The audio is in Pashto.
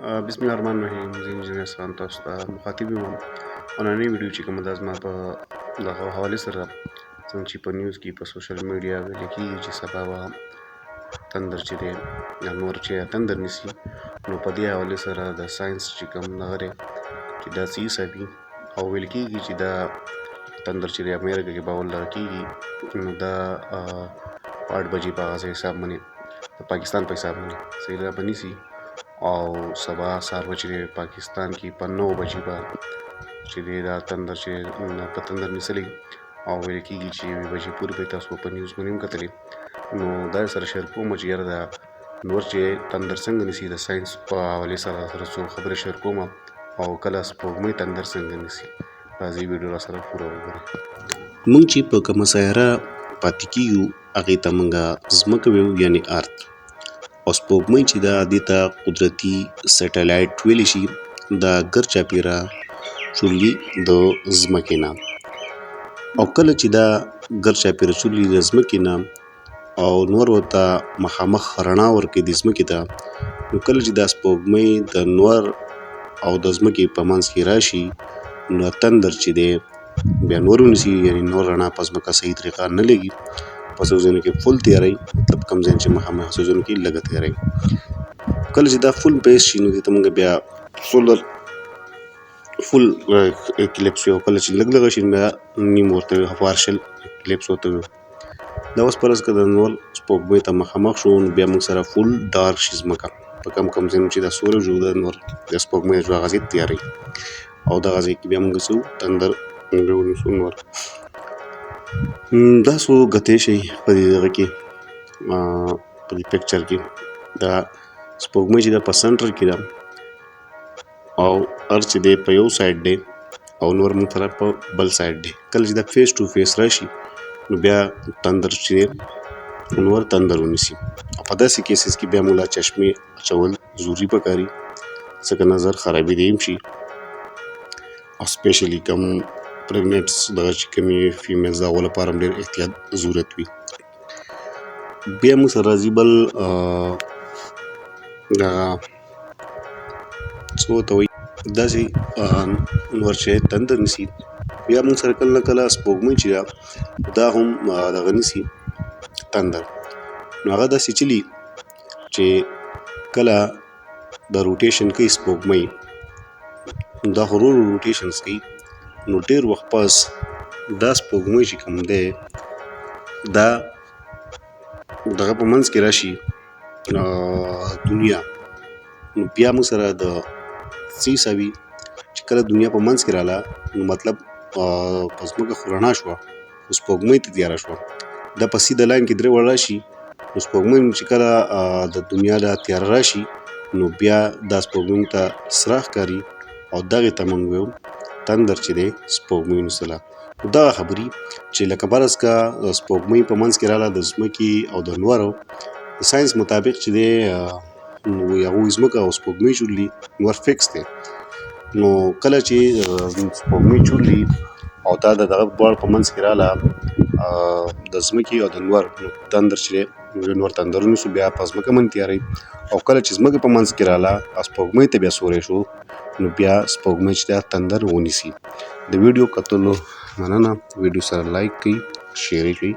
بسم الله الرحمن الرحیم. زه انجینر سلام تاسو ته مخاطب یم. نننۍ ویډیو چې کومه ده زما په دغه حوالې سره څنګه چې په نیوز کې په سوشل میډیا ویل کېږي چې سبا به تندر چې دی یا نور چې تندر نیسي، نو په دې حوالې سره د ساینس چې کوم دغه دی چې دا څه حسابي او ویل کېږي چې دا تندر چې دی امریکا کې به ولر کېږي، نو دا 8 بجې په هغه حساب باندې د پاکستان په حساب باندې صحیح به نیسي او سبا سهار به چې پاکستان کې په 9 بجې به چې دی دا تندر چې په تندر نیسلی او ویل کېږي چې 1 بجې پورې به تاسو په نیوز باندې هم کتلی. نو دا سره شیر کوم چې یاره دا نور چې تندر څنګه نیسي د ساینس په حوالې سره څو خبرې شیر کوم او کله سپوږمۍ تندر څنګه نیسي. راځئ ویډیو را سره پوره وګورئ. مونږ چې په کومه سیاره پاتې کیږو هغې ته مونږه ځمکه ویو یعنې ارت، او سپوږمۍ چې ده دې ته قدرتي سیټلایټ ویلی شي. دا ګرچاپیره چورلي د ځمکې نه، او کله چې دا ګرچاپیره چورلي د ځمکې نه او نور ورته مخامخ رڼا ورکوي د ځمکې ته، نو کله چې دا سپوږمۍ د نور او د ځمکې په منځ کې راشي، نو تندر چې دی بیا نور ونیسي، یعنې نور رڼا په ځمکه صحیح طریقه نه لګي، په څو ځایونو کې فل تیاری، مطلب کوم ځای چې مخامخ څو ځایونو کې لږه تیاری. کله چې دا فل پیس شي نو دې ته موږ بیا سولر فل اکلیپس ویو، کله چې لږ لږه شي بیا نیم ورته ویو، پارشل اکلیپس ورته ویو. دا اوس فرض که د نور سپوږمۍ ته مخامخ شو نو بیا موږ سره فل ډارک شي ځمکه، په کم ځایونو چې دا سوری جو د نور د سپوږمۍ جو هغه ځای تیاری، او دغه ځای کې بیا موږ څه تندر ونیسو نور. دا څو ګتې شي په دې دغه کې په دې پکچر کې دا سپوږمۍ چې ده په سنټر کې ده او ارث چې دی په یو سایډ دی او نور موږ طرف په بل سایډ دی. کله چې دا فیس ټو فیس راشي نو بیا تندر چې دی نور تندر ونیسي، او په داسې کیسز کې بیا موږ لا چشمې اچول ضروري پکاري، ځکه نظر خرابېدی هم شي، او سپیشلی کم پریګنټس دغه چې کومې فیمیلز د هغو لپاره هم ډېر احتیاط ضرورت وي. بیا موږ سره راځي بل دغه څه ورته وایي داسې نور چې تندر نیسي، بیا موږ سره کله نه کله سپوږمۍ چې ده دا هم دغه نیسي تندر. نو هغه داسې چلي چې کله د روټیشن کوي سپوږمۍ، دا خو ورو روټیشنز کوي، نو ډېر وخت پس دا سپوږمۍ چې کوم دی دا دغه په منځ کې راشي دنیا، نو بیا موږ سره د څه حسابي چې کله دنیا په منځ کې راله، نو مطلب په ځمکه خو رڼا شوه، خو سپوږمۍ ته تیاره شوه. دا په سیده لاین کې درې وړ راشي، نو سپوږمۍ چې کله د دنیا دا تیاره راشي نو بیا دا سپوږمۍ ته سره ښکاري، او دغې ته موږ ویو تندر چې دی سپوږمۍ ونیسله. دغه خبرې چې لکه فرض که سپوږمۍ په منځ کې راله د ځمکې او د نورو، د ساینس مطابق چې دی هغوی ځمکه او سپوږمۍ چورلي نور فکس دی. نو کله چې سپوږمۍ چورلي او دا د دغه دواړو په منځ کې راله د ځمکې او د نور تندر چې دی نور تندر ونیسو، بیا په ځمکه باندې تیاری، او کله چې ځمکه په منځ کې راله سپوږمۍ ته بیا سوری شو، نو بیا سپوږمۍ چې ده تندر ونیسي. د ویډیو کتلو مننه. ویډیو سره لایک کړئ، شیر یې کړئ.